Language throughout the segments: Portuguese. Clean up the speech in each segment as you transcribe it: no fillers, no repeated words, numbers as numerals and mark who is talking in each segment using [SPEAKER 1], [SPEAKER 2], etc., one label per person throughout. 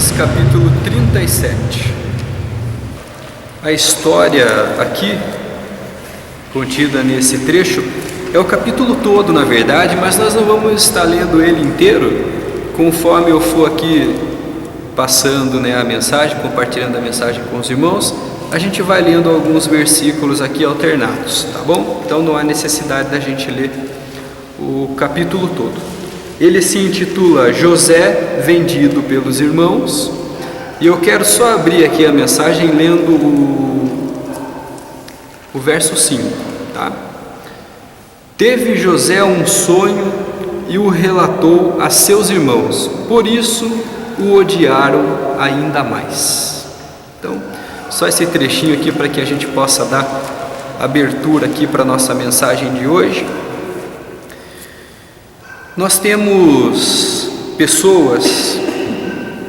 [SPEAKER 1] Gênesis capítulo 37. A história aqui, contida nesse trecho, é o capítulo todo, na verdade, mas nós não vamos estar lendo ele inteiro. Conforme eu for aqui passando a mensagem, compartilhando a mensagem com os irmãos, a gente vai lendo alguns versículos aqui alternados, tá bom? Então não há necessidade da gente ler o capítulo todo. Ele se intitula José vendido pelos irmãos, e eu quero só abrir aqui a mensagem lendo o verso 5, tá? Teve José um sonho e o relatou a seus irmãos, por isso o odiaram ainda mais. Então, só esse trechinho aqui para que a gente possa dar abertura aqui para a nossa mensagem de hoje. Nós temos pessoas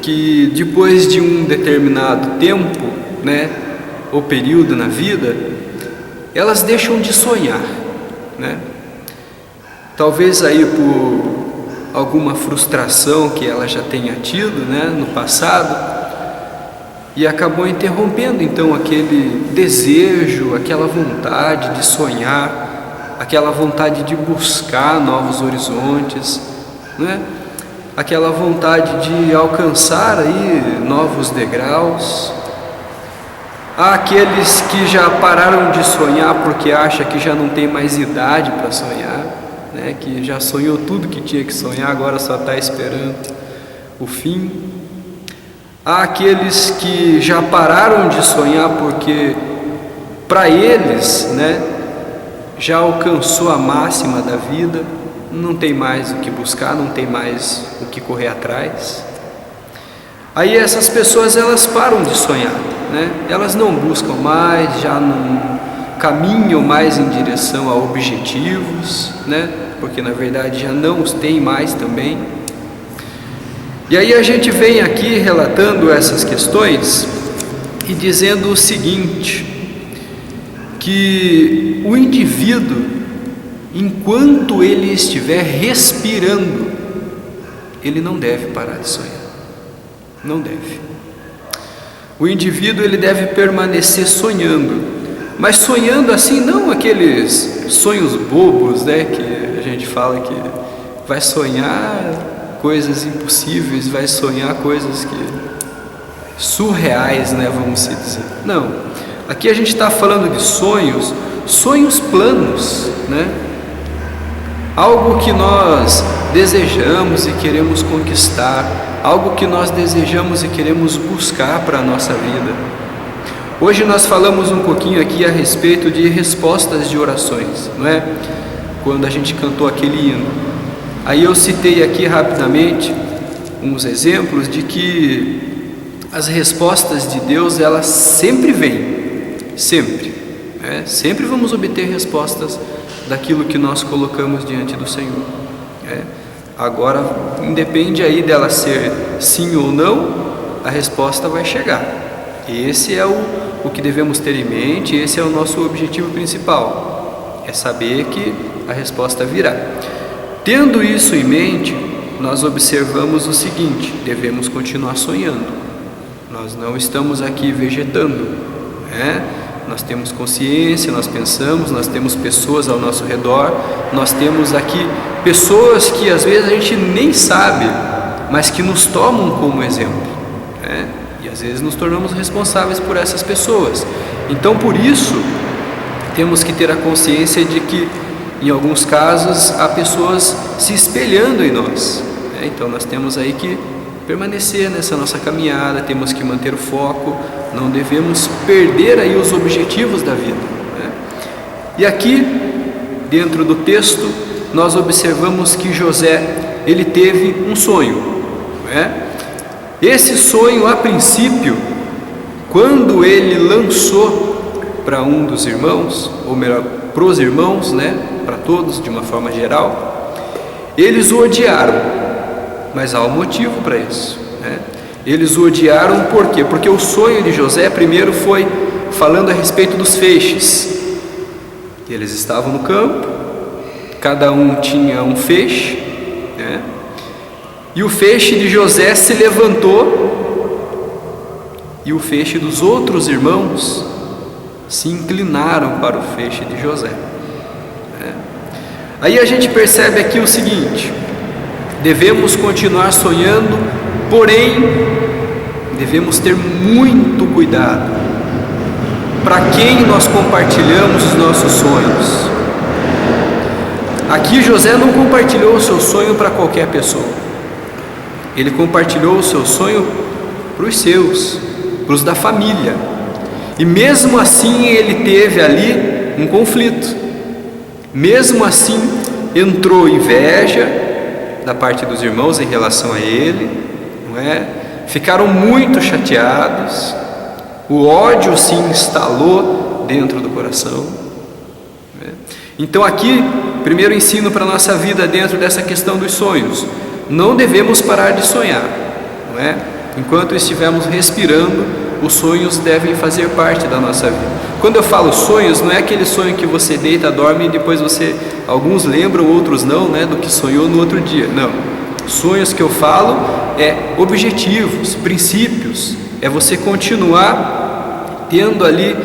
[SPEAKER 1] que depois de um determinado tempo, ou período na vida, elas deixam de sonhar, Talvez aí por alguma frustração que ela já tenha tido, no passado, e acabou interrompendo então aquele desejo, aquela vontade de sonhar, aquela vontade de buscar novos horizontes, aquela vontade de alcançar aí novos degraus. Há aqueles que já pararam de sonhar porque acham que já não tem mais idade para sonhar, que já sonhou tudo que tinha que sonhar, agora só está esperando o fim. Há aqueles que já pararam de sonhar porque para eles, já alcançou a máxima da vida, não tem mais o que buscar, não tem mais o que correr atrás. Aí essas pessoas, elas param de sonhar, elas não buscam mais, já não caminham mais em direção a objetivos, porque na verdade já não os tem mais também. E aí a gente vem aqui relatando essas questões e dizendo o seguinte, que o indivíduo, enquanto ele estiver respirando, ele não deve parar de sonhar, não deve. O indivíduo, ele deve permanecer sonhando, mas sonhando assim, não aqueles sonhos bobos, que a gente fala que vai sonhar coisas impossíveis, vai sonhar coisas que surreais, vamos se dizer. Não. Aqui a gente está falando de sonhos planos, Algo que nós desejamos e queremos conquistar, algo que nós desejamos e queremos buscar para a nossa vida. Hoje nós falamos um pouquinho aqui a respeito de respostas de orações, Quando a gente cantou aquele hino. Aí eu citei aqui rapidamente uns exemplos de que as respostas de Deus, elas sempre vêm. Sempre, sempre vamos obter respostas daquilo que nós colocamos diante do Senhor. Agora, independe aí dela ser sim ou não, a resposta vai chegar. Esse é o que devemos ter em mente, esse é o nosso objetivo principal, é saber que a resposta virá. Tendo isso em mente, nós observamos o seguinte: devemos continuar sonhando. Nós não estamos aqui vegetando, Nós temos consciência, nós pensamos, nós temos pessoas ao nosso redor, nós temos aqui pessoas que às vezes a gente nem sabe, mas que nos tomam como exemplo, E às vezes nos tornamos responsáveis por essas pessoas. Então, por isso, temos que ter a consciência de que, em alguns casos, há pessoas se espelhando em nós, Então nós temos aí que permanecer nessa nossa caminhada, temos que manter o foco, não devemos perder aí os objetivos da vida, E aqui, dentro do texto, nós observamos que José, ele teve um sonho, Esse sonho, a princípio, quando ele lançou para um dos irmãos, ou melhor, para os irmãos, para todos de uma forma geral, eles o odiaram. Mas há um motivo para isso, Eles o odiaram por quê? Porque o sonho de José primeiro foi falando a respeito dos feixes. Eles estavam no campo, cada um tinha um feixe, E o feixe de José se levantou e o feixe dos outros irmãos se inclinaram para o feixe de José. Aí a gente percebe aqui o seguinte: devemos continuar sonhando, porém devemos ter muito cuidado para quem nós compartilhamos os nossos sonhos. Aqui José não compartilhou o seu sonho para qualquer pessoa. Ele compartilhou o seu sonho para os seus, para os da família. E mesmo assim ele teve ali um conflito. Mesmo assim entrou inveja da parte dos irmãos em relação a ele, não é? Ficaram muito chateados. O ódio se instalou dentro do coração. Então aqui, primeiro ensino para a nossa vida dentro dessa questão dos sonhos: não devemos parar de sonhar, não é? Enquanto estivermos respirando, os sonhos devem fazer parte da nossa vida. Quando eu falo sonhos, não é aquele sonho que você deita, dorme e depois alguns lembram, outros não, né, do que sonhou no outro dia. Não, sonhos que eu falo é objetivos, princípios, é você continuar tendo ali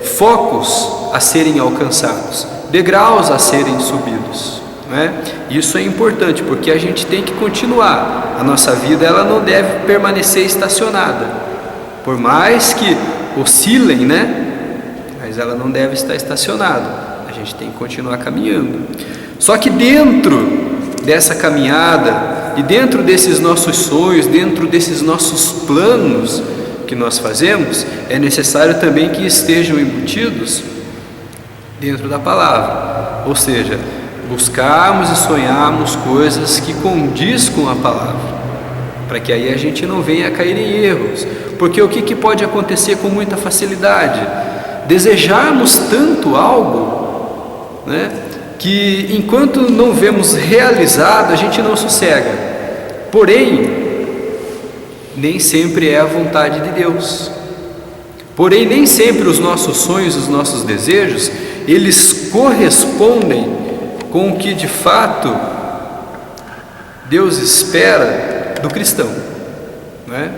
[SPEAKER 1] focos a serem alcançados, degraus a serem subidos, não é? Isso é importante, porque a gente tem que continuar. A nossa vida, ela não deve permanecer estacionada, por mais que oscilem, né? Mas ela não deve estar estacionada. A gente tem que continuar caminhando. Só que dentro dessa caminhada e dentro desses nossos sonhos, dentro desses nossos planos que nós fazemos, é necessário também que estejam embutidos dentro da palavra, ou seja, buscarmos e sonharmos coisas que condiz com a palavra, para que aí a gente não venha a cair em erros. Porque o que pode acontecer com muita facilidade? Desejarmos tanto algo, né, que enquanto não vemos realizado, a gente não sossega. Porém, nem sempre é a vontade de Deus. Porém, nem sempre os nossos sonhos, os nossos desejos, eles correspondem com o que de fato Deus espera do cristão, não é?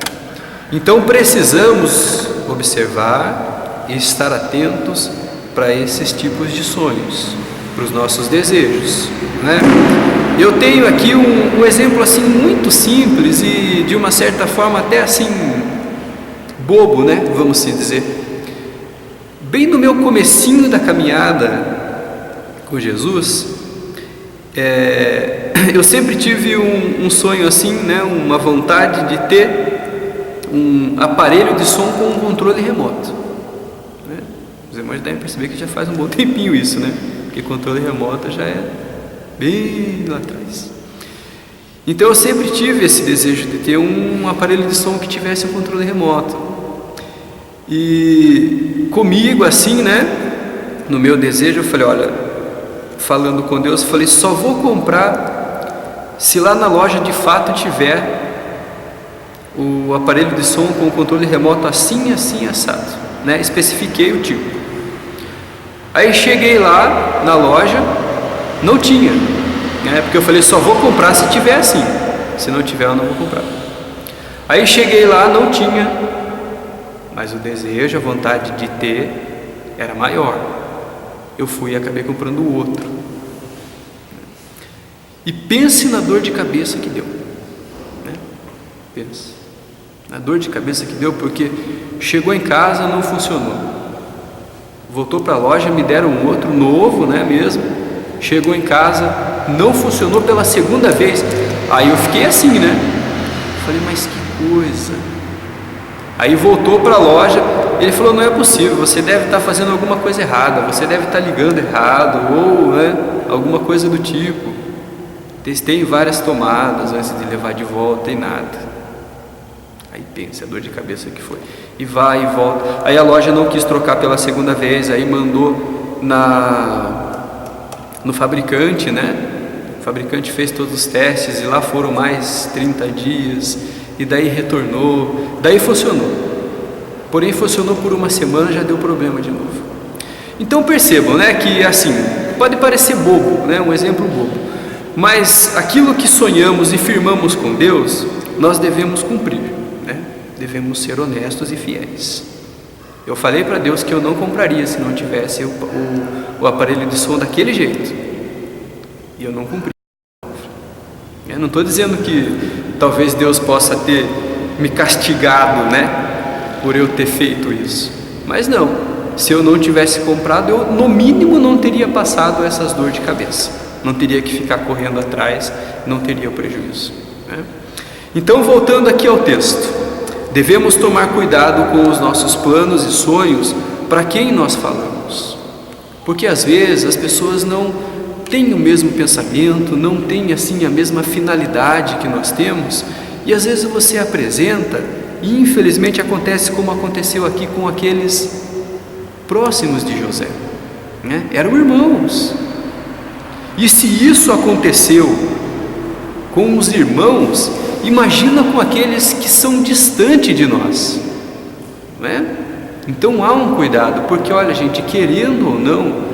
[SPEAKER 1] Então precisamos observar e estar atentos para esses tipos de sonhos, para os nossos desejos, né? Eu tenho aqui um exemplo assim muito simples e de uma certa forma até assim bobo, né? Vamos assim dizer. Bem no meu comecinho da caminhada com Jesus, eu sempre tive um sonho assim, né? Uma vontade de ter um aparelho de som com um controle remoto, né? Os irmãos devem perceber que já faz um bom tempinho isso, né? Porque controle remoto já é bem lá atrás. Então eu sempre tive esse desejo de ter um aparelho de som que tivesse um controle remoto. E comigo assim, né, no meu desejo, eu falei, olha, falando com Deus, eu falei, só vou comprar se lá na loja de fato tiver o aparelho de som com o controle remoto assim, assim, assado, né? Especifiquei o tipo. Aí cheguei lá na loja, não tinha, né? Porque eu falei, só vou comprar se tiver assim, se não tiver eu não vou comprar. Aí cheguei lá, não tinha, mas o desejo, a vontade de ter era maior. Eu fui e acabei comprando o outro. E pense na dor de cabeça que deu, né? Pense na dor de cabeça que deu, porque chegou em casa, não funcionou. Voltou para a loja, me deram um outro novo, né, mesmo. Chegou em casa, não funcionou pela segunda vez. Aí eu fiquei assim, né? Falei, mas que coisa. Aí voltou para a loja, ele falou, não é possível, você deve estar fazendo alguma coisa errada, você deve estar ligando errado, ou, né, alguma coisa do tipo. Testei várias tomadas antes de levar de volta e nada. Aí pensa a dor de cabeça que foi. E vai e volta. Aí a loja não quis trocar pela segunda vez, aí mandou no fabricante, né? O fabricante fez todos os testes e lá foram mais 30 dias. E daí retornou, daí funcionou. Porém funcionou por uma semana, já deu problema de novo. Então percebam, né, que assim, pode parecer bobo, né, um exemplo bobo, mas aquilo que sonhamos e firmamos com Deus, nós devemos cumprir, né? devemos ser honestos e fiéis. Eu falei para Deus que eu não compraria se não tivesse o aparelho de som daquele jeito, e eu não cumpri. Eu não estou dizendo que talvez Deus possa ter me castigado, por eu ter feito isso, mas não, se eu não tivesse comprado, eu no mínimo não teria passado essas dores de cabeça, não teria que ficar correndo atrás, não teria o prejuízo. Então, voltando aqui ao texto, devemos tomar cuidado com os nossos planos e sonhos para quem nós falamos, porque às vezes as pessoas não têm o mesmo pensamento, não têm assim a mesma finalidade que nós temos, e às vezes você apresenta e infelizmente acontece como aconteceu aqui com aqueles próximos de José, eram irmãos. E se isso aconteceu com os irmãos, imagina com aqueles que são distantes de nós, Então há um cuidado, porque olha gente, querendo ou não,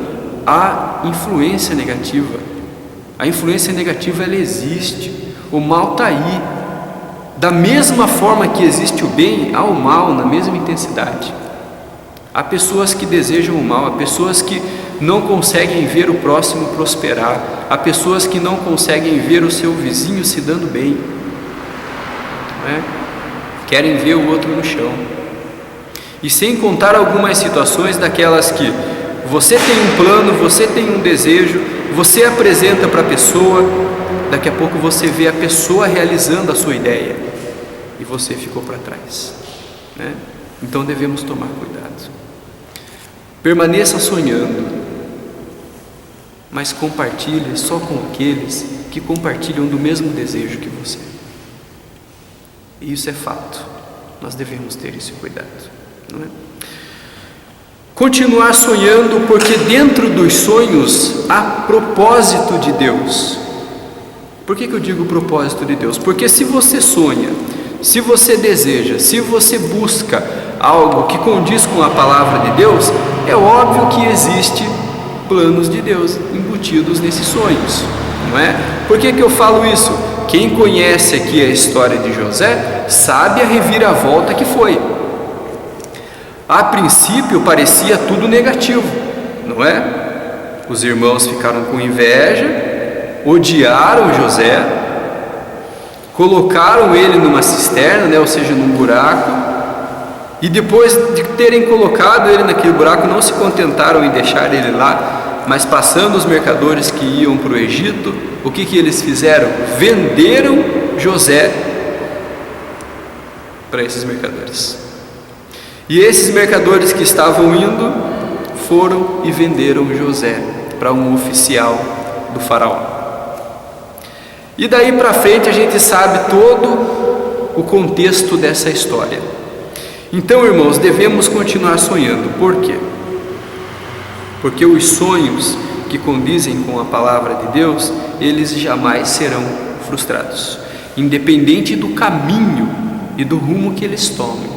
[SPEAKER 1] há influência negativa. A influência negativa ela existe, o mal está aí. Da mesma forma que existe o bem, há o mal na mesma intensidade. Há pessoas que desejam o mal, há pessoas que não conseguem ver o próximo prosperar, há pessoas que não conseguem ver o seu vizinho se dando bem, querem ver o outro no chão. E sem contar algumas situações daquelas que você tem um plano, você tem um desejo, você apresenta para a pessoa, daqui a pouco você vê a pessoa realizando a sua ideia e você ficou para trás, Então devemos tomar cuidado. Permaneça sonhando, mas compartilhe só com aqueles que compartilham do mesmo desejo que você. E isso é fato, nós devemos ter esse cuidado, Continuar sonhando, porque dentro dos sonhos há propósito de Deus. Por que eu digo propósito de Deus? Porque se você sonha, se você deseja, se você busca algo que condiz com a palavra de Deus, é óbvio que existe planos de Deus embutidos nesses sonhos, Por que eu falo isso? Quem conhece aqui a história de José sabe a reviravolta que foi. A princípio parecia tudo negativo, Os irmãos ficaram com inveja, odiaram José, colocaram ele numa cisterna, ou seja, num buraco, e depois de terem colocado ele naquele buraco, não se contentaram em deixar ele lá, mas passando os mercadores que iam para o Egito, o que eles fizeram? Venderam José para esses mercadores. E esses mercadores que estavam indo, foram e venderam José para um oficial do faraó. E daí para frente a gente sabe todo o contexto dessa história. Então, irmãos, devemos continuar sonhando. Por quê? Porque os sonhos que condizem com a palavra de Deus, eles jamais serão frustrados, independente do caminho e do rumo que eles tomem,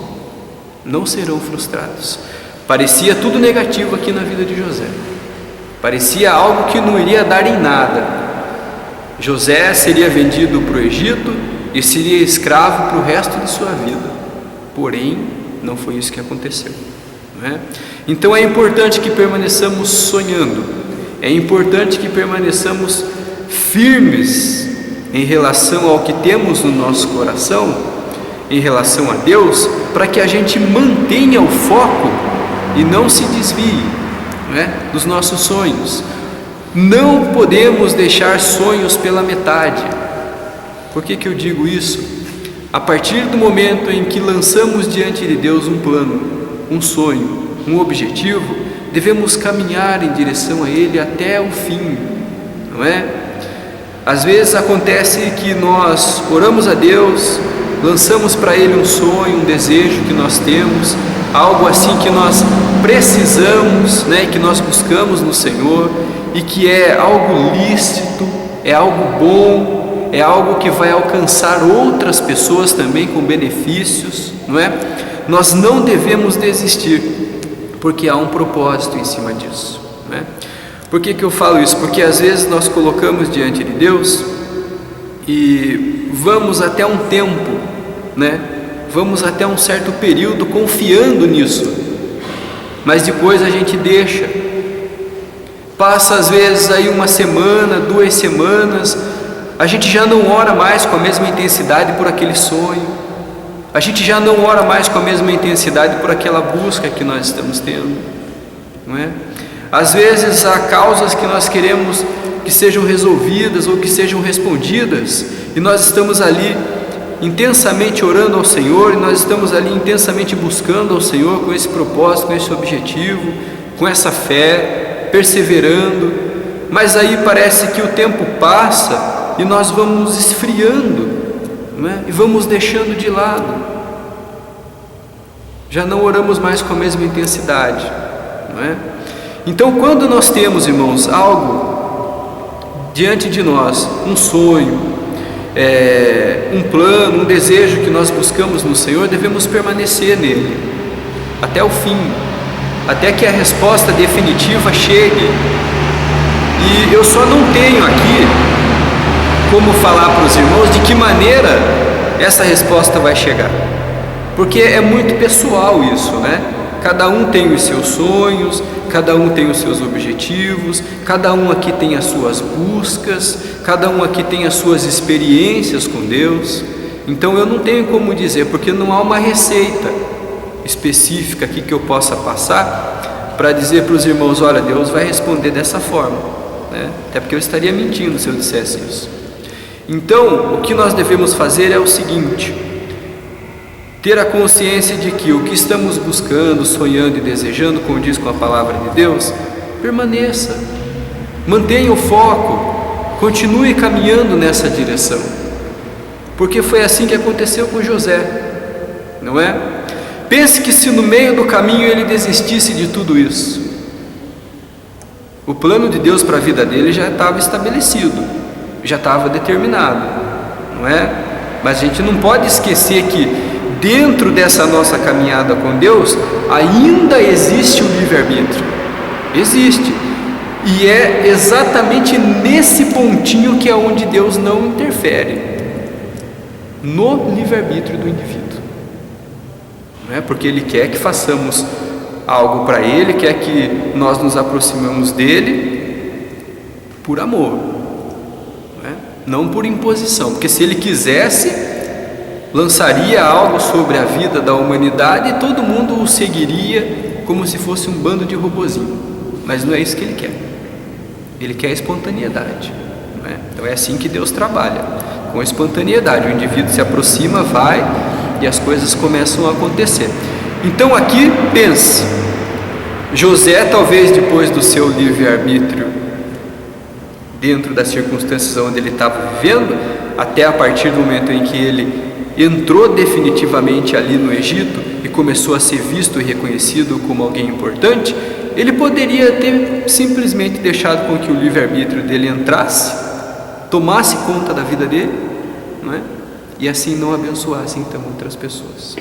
[SPEAKER 1] não serão frustrados. Parecia tudo negativo aqui na vida de José, parecia algo que não iria dar em nada. José seria vendido para o Egito e seria escravo para o resto de sua vida, porém não foi isso que aconteceu, Então é importante que permaneçamos sonhando, é importante que permaneçamos firmes em relação ao que temos no nosso coração, em relação a Deus, para que a gente mantenha o foco e não se desvie dos nossos sonhos. Não podemos deixar sonhos pela metade. Por que eu digo isso? A partir do momento em que lançamos diante de Deus um plano, um sonho, um objetivo, devemos caminhar em direção a Ele até o fim, Às vezes acontece que nós oramos a Deus, lançamos para Ele um sonho, um desejo que nós temos, algo assim que nós precisamos, que nós buscamos no Senhor, e que é algo lícito, é algo bom, é algo que vai alcançar outras pessoas também com benefícios, Nós não devemos desistir, porque há um propósito em cima disso, Por que eu falo isso? Porque às vezes nós colocamos diante de Deus e vamos até um tempo, vamos até um certo período confiando nisso, mas depois a gente deixa. Passa às vezes aí uma semana, 2 semanas, a gente já não ora mais com a mesma intensidade por aquele sonho, a gente já não ora mais com a mesma intensidade por aquela busca que nós estamos tendo, não é? Às vezes há causas que nós queremos que sejam resolvidas ou que sejam respondidas, e nós estamos ali intensamente orando ao Senhor, e nós estamos ali intensamente buscando ao Senhor com esse propósito, com esse objetivo, com essa fé, perseverando, mas aí parece que o tempo passa e nós vamos esfriando, não é? E vamos deixando de lado, já não oramos mais com a mesma intensidade, não é? Então, quando nós temos, irmãos, algo diante de nós, um sonho, um plano, um desejo que nós buscamos no Senhor, devemos permanecer nele até o fim, até que a resposta definitiva chegue. E eu só não tenho aqui como falar para os irmãos de que maneira essa resposta vai chegar, porque é muito pessoal isso, né? Cada um tem os seus sonhos, cada um tem os seus objetivos, cada um aqui tem as suas buscas, cada um aqui tem as suas experiências com Deus. Então eu não tenho como dizer, porque não há uma receita específica aqui que eu possa passar para dizer para os irmãos: olha, Deus vai responder dessa forma, né? Até porque eu estaria mentindo se eu dissesse isso. Então o que nós devemos fazer é o seguinte: ter a consciência de que o que estamos buscando, sonhando e desejando, como diz com a palavra de Deus, permaneça, mantenha o foco, continue caminhando nessa direção, porque foi assim que aconteceu com José, não é? Pense que se no meio do caminho ele desistisse de tudo isso, o plano de Deus para a vida dele já estava estabelecido, já estava determinado, não é? Mas a gente não pode esquecer que dentro dessa nossa caminhada com Deus ainda existe o livre-arbítrio, existe, e é exatamente nesse pontinho que é onde Deus não interfere, no livre-arbítrio do indivíduo, não é? Porque Ele quer que façamos algo para Ele, quer que nós nos aproximemos dEle por amor, não é? Não por imposição, porque se Ele quisesse, lançaria algo sobre a vida da humanidade e todo mundo o seguiria como se fosse um bando de robozinho, mas não é isso que Ele quer. Ele quer espontaneidade, não é? Então é assim que Deus trabalha, com espontaneidade. O indivíduo se aproxima, vai, e as coisas começam a acontecer. Então aqui pense, José talvez depois do seu livre-arbítrio, dentro das circunstâncias onde ele estava vivendo, até a partir do momento em que ele entrou definitivamente ali no Egito e começou a ser visto e reconhecido como alguém importante, ele poderia ter simplesmente deixado com que o livre-arbítrio dele entrasse, tomasse conta da vida dele, não é? E assim não abençoasse então outras pessoas.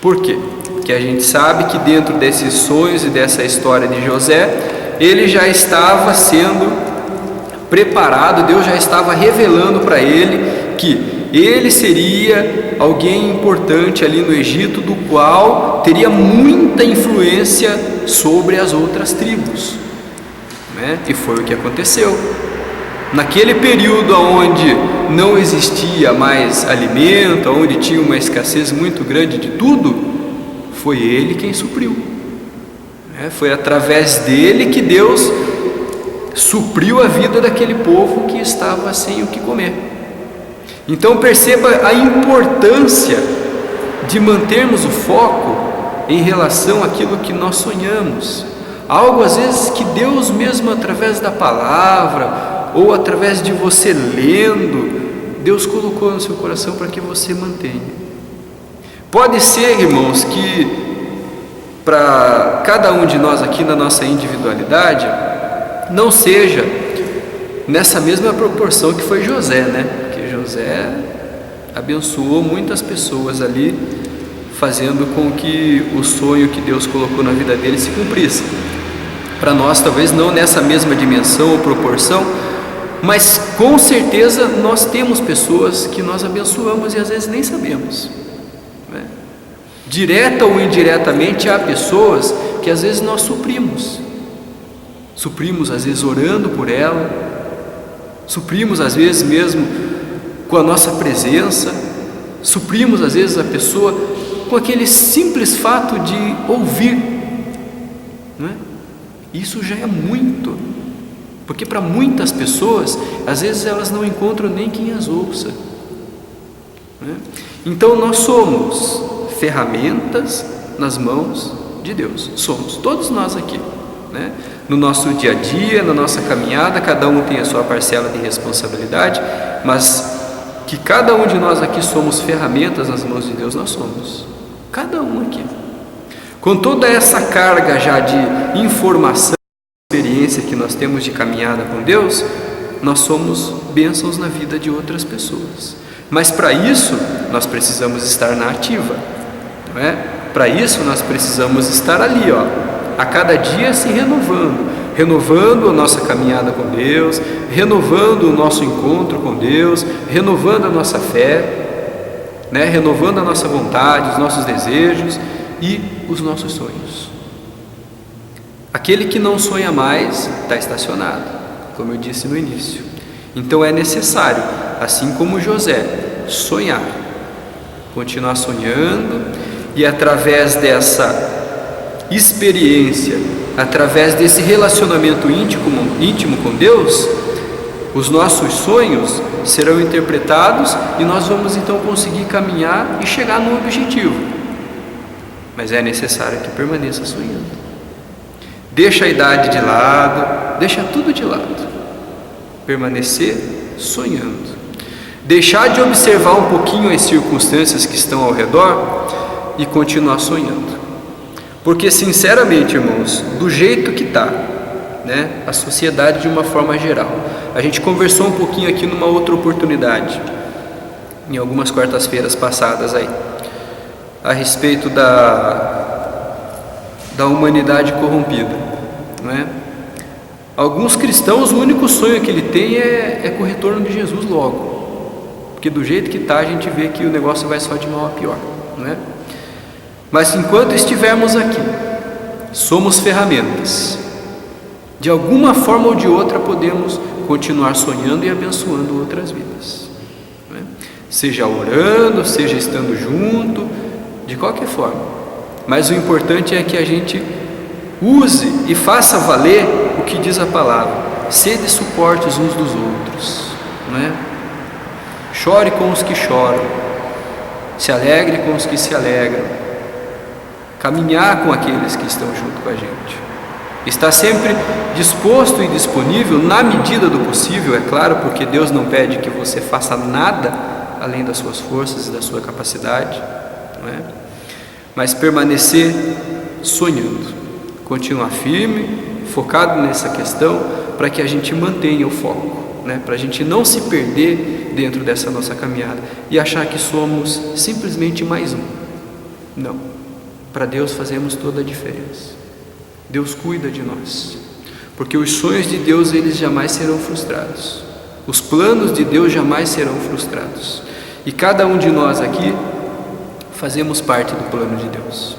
[SPEAKER 1] Por quê? Porque a gente sabe que dentro desses sonhos e dessa história de José, ele já estava sendo preparado, Deus já estava revelando para ele que ele seria alguém importante ali no Egito, do qual teria muita influência sobre as outras tribos, né? E foi o que aconteceu. Naquele período onde não existia mais alimento, onde tinha uma escassez muito grande de tudo, foi ele quem supriu, né? Foi através dele que Deus supriu a vida daquele povo que estava sem o que comer. Então perceba a importância de mantermos o foco em relação àquilo que nós sonhamos, algo às vezes que Deus mesmo através da palavra ou através de você lendo, Deus colocou no seu coração para que você mantenha. Pode ser, irmãos, que para cada um de nós aqui na nossa individualidade não seja nessa mesma proporção que foi José, né? José abençoou muitas pessoas ali, fazendo com que o sonho que Deus colocou na vida dele se cumprisse. Para nós talvez não nessa mesma dimensão ou proporção, mas com certeza nós temos pessoas que nós abençoamos e às vezes nem sabemos, né? direta ou indiretamente, há pessoas que às vezes nós suprimos às vezes orando por ela, suprimos às vezes mesmo com a nossa presença, suprimos às vezes a pessoa com aquele simples fato de ouvir, não é? Isso já é muito, porque para muitas pessoas às vezes elas não encontram nem quem as ouça, não é? Então nós somos ferramentas nas mãos de Deus, somos, todos nós aqui, né? No nosso dia a dia, na nossa caminhada, cada um tem a sua parcela de responsabilidade, mas que cada um de nós aqui somos ferramentas nas mãos de Deus, nós somos, cada um aqui, com toda essa carga já de informação, experiência que nós temos de caminhada com Deus, nós somos bênçãos na vida de outras pessoas, mas para isso nós precisamos estar na ativa, não é? Para isso nós precisamos estar ali, a cada dia se renovando a nossa caminhada com Deus, renovando o nosso encontro com Deus, renovando a nossa fé, né? Renovando a nossa vontade, os nossos desejos e os nossos sonhos. Aquele que não sonha mais está estacionado, como eu disse no início. Então é necessário, assim como José, sonhar, continuar sonhando, e através dessa experiência, através desse relacionamento íntimo com Deus, os nossos sonhos serão interpretados e nós vamos então conseguir caminhar e chegar no objetivo. Mas é necessário que permaneça sonhando. Deixa a idade de lado, deixa tudo de lado, permanecer sonhando, deixar de observar um pouquinho as circunstâncias que estão ao redor e continuar sonhando. Porque sinceramente, irmãos, do jeito que está, né, a sociedade de uma forma geral, a gente conversou um pouquinho aqui numa outra oportunidade, em algumas quartas-feiras passadas aí, a respeito da humanidade corrompida, não é? Alguns cristãos, o único sonho que ele tem é com o retorno de Jesus logo, porque do jeito que está a gente vê que o negócio vai só de mal a pior, não é? Mas enquanto estivermos aqui, somos ferramentas. De alguma forma ou de outra podemos continuar sonhando e abençoando outras vidas, não é? Seja orando, seja estando junto, de qualquer forma. Mas o importante é que a gente use e faça valer o que diz a palavra: sede suportes uns dos outros, não é? Chore com os que choram, se alegre com os que se alegram, caminhar com aqueles que estão junto com a gente, estar sempre disposto e disponível na medida do possível, é claro, porque Deus não pede que você faça nada além das suas forças e da sua capacidade, não é? Mas permanecer sonhando, continuar firme, focado nessa questão, para que a gente mantenha o foco, né? Para a gente não se perder dentro dessa nossa caminhada e achar que somos simplesmente mais um. Não. Para Deus fazemos toda a diferença. Deus cuida de nós, porque os sonhos de Deus, eles jamais serão frustrados, os planos de Deus jamais serão frustrados, e cada um de nós aqui fazemos parte do plano de Deus.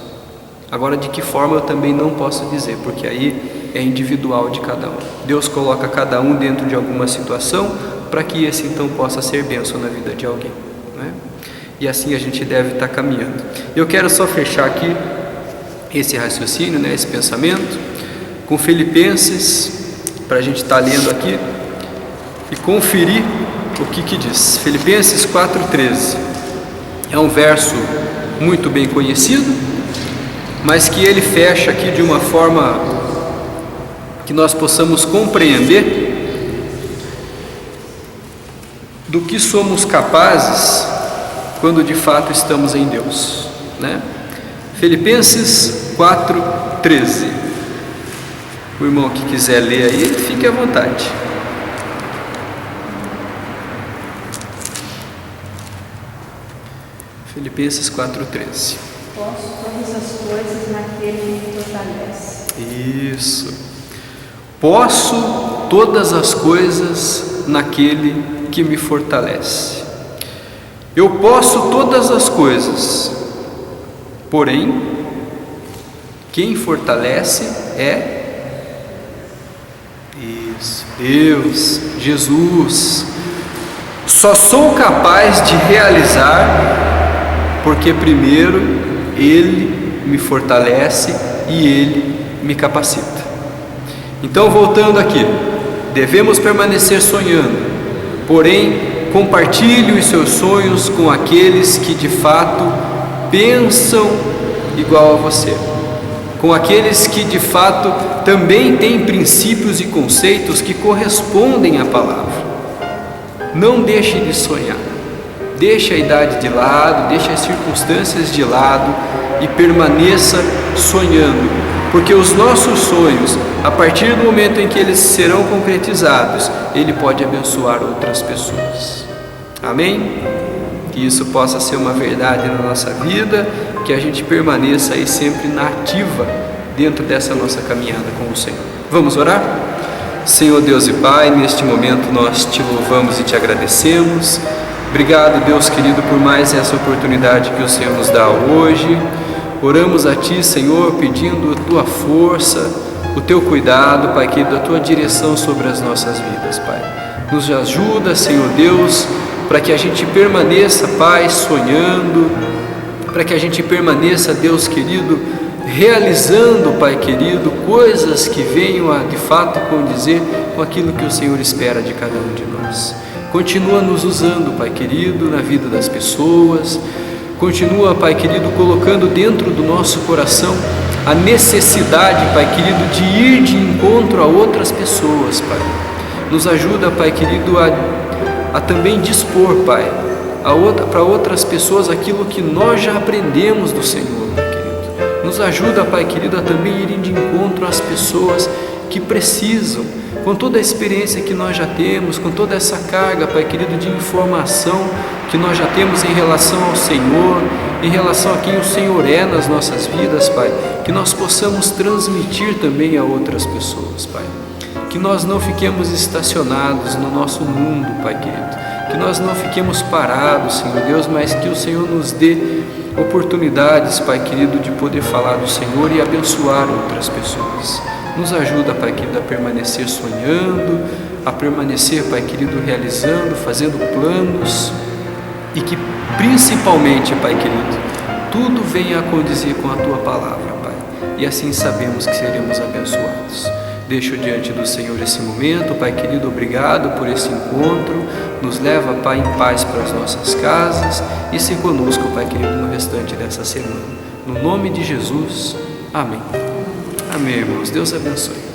[SPEAKER 1] Agora, de que forma eu também não posso dizer, porque aí é individual de cada um. Deus coloca cada um dentro de alguma situação para que esse então possa ser bênção na vida de alguém, né? E assim a gente deve estar caminhando. Eu quero só fechar aqui esse raciocínio, né, esse pensamento, com Filipenses, para a gente estar lendo aqui e conferir o que diz. Filipenses 4,13 é um verso muito bem conhecido, mas que ele fecha aqui de uma forma que nós possamos compreender do que somos capazes quando de fato estamos em Deus, né? Filipenses 4,13. O irmão que quiser ler aí, fique à vontade. Filipenses 4,13.
[SPEAKER 2] Posso todas as coisas naquele que me fortalece.
[SPEAKER 1] Isso. Posso todas as coisas naquele que me fortalece. Eu posso todas as coisas Porém, quem fortalece é isso, Deus, Jesus. Só sou capaz de realizar porque primeiro Ele me fortalece e Ele me capacita. Então, voltando aqui, devemos permanecer sonhando, porém compartilhe os seus sonhos com aqueles que de fato pensam igual a você, com aqueles que de fato também têm princípios e conceitos que correspondem à palavra. Não deixe de sonhar, deixe a idade de lado, deixe as circunstâncias de lado e permaneça sonhando, porque os nossos sonhos, a partir do momento em que eles serão concretizados, Ele pode abençoar outras pessoas. Amém? Que isso possa ser uma verdade na nossa vida, que a gente permaneça aí sempre na ativa dentro dessa nossa caminhada com o Senhor. Vamos orar? Senhor Deus e Pai, neste momento nós te louvamos e te agradecemos. Obrigado, Deus querido, por mais essa oportunidade que o Senhor nos dá hoje. Oramos a Ti, Senhor, pedindo a Tua força, o Teu cuidado, Pai querido, a Tua direção sobre as nossas vidas, Pai. Nos ajuda, Senhor Deus, para que a gente permaneça, Pai, sonhando, para que a gente permaneça, Deus querido, realizando, Pai querido, coisas que venham a de fato condizer com aquilo que o Senhor espera de cada um de nós. Continua nos usando, Pai querido, na vida das pessoas. Continua, Pai querido, colocando dentro do nosso coração a necessidade, Pai querido, de ir de encontro a outras pessoas, Pai. Nos ajuda, Pai querido, a também dispor, Pai, para outras pessoas aquilo que nós já aprendemos do Senhor, Pai querido. Nos ajuda, Pai querido, a também ir de encontro às pessoas que precisam, com toda a experiência que nós já temos, com toda essa carga, Pai querido, de informação que nós já temos em relação ao Senhor, em relação a quem o Senhor é nas nossas vidas, Pai, que nós possamos transmitir também a outras pessoas, Pai. Que nós não fiquemos estacionados no nosso mundo, Pai querido, que nós não fiquemos parados, Senhor Deus, mas que o Senhor nos dê oportunidades, Pai querido, de poder falar do Senhor e abençoar outras pessoas. Nos ajuda, Pai querido, a permanecer sonhando, a permanecer, Pai querido, realizando, fazendo planos, e que principalmente, Pai querido, tudo venha a condizer com a Tua palavra, Pai, e assim sabemos que seremos abençoados. Deixo diante do Senhor esse momento, Pai querido, obrigado por esse encontro. Nos leva, Pai, em paz para as nossas casas e se conosco, Pai querido, no restante dessa semana. No nome de Jesus, amém. Amém, irmãos. Deus abençoe.